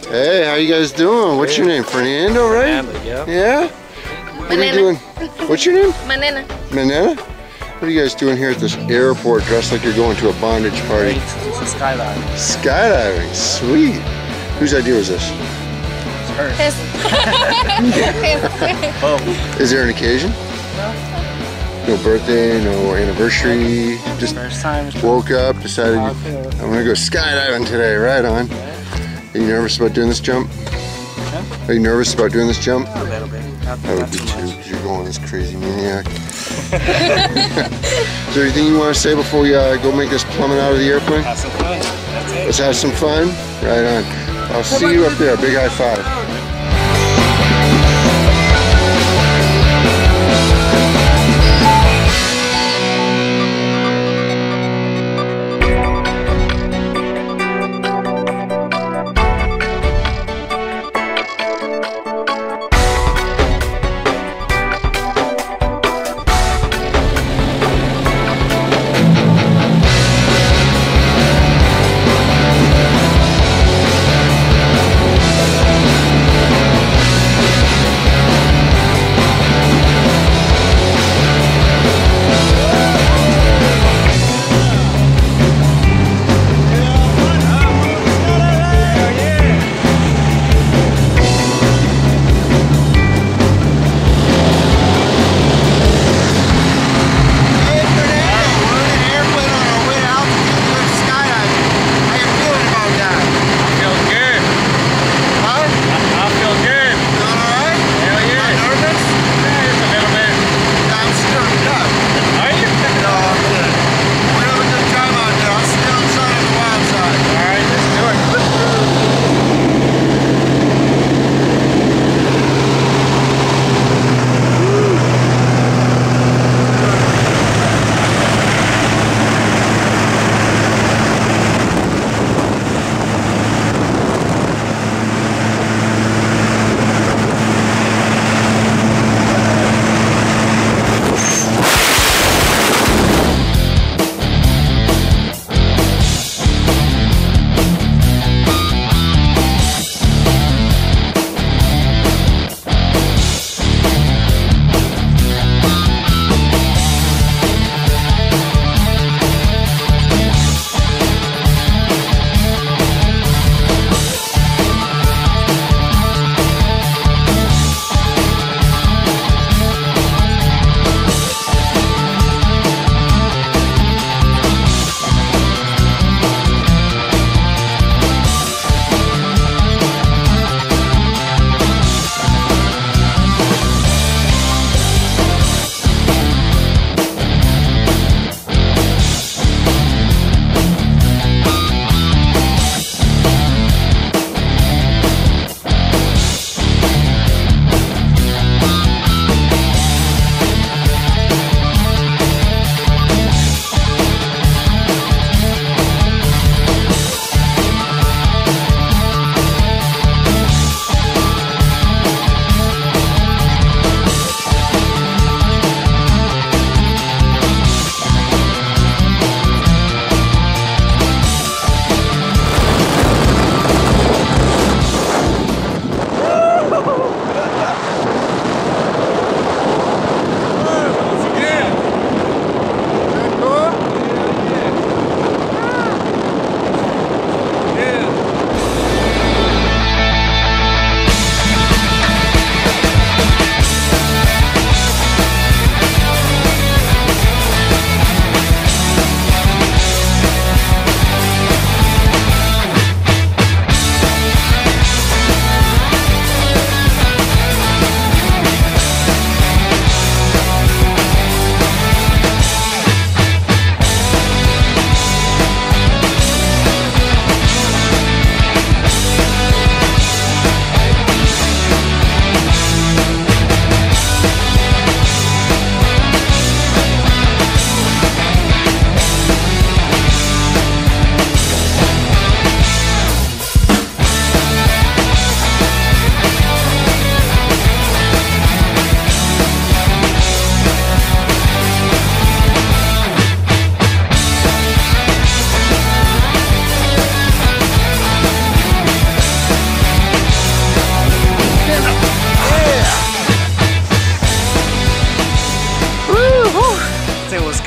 Hey, how you guys doing? What's your name? Fernando, right? Fernando, yeah. Yeah? What are you doing? What's your name? Manana. Manana? What are you guys doing here at this airport dressed like you're going to a bondage party? It's a skydiving. Skydiving, sweet. Whose idea was this? It's hers. Oh. Is there an occasion? No birthday, no anniversary, just First time. woke up, decided I'm gonna go skydiving today, right on. Are you nervous about doing this jump? Yeah. Are you nervous about doing this jump? A little bit. I would be too, because you're going this crazy maniac. Is there anything you want to say before we go make this plummet out of the airplane? Have some fun. That's it. Let's have some fun? Right on. I'll see you up there. Big high five.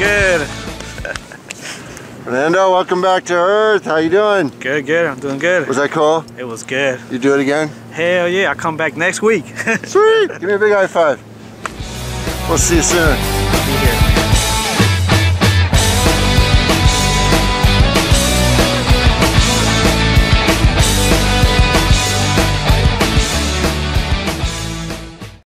good. Fernando, welcome back to Earth. How you doing? Good, good. I'm doing good. Was that cool? It was good. You do it again? Hell yeah, I'll come back next week. Sweet! Give me a big high five. We'll see you soon. Be here.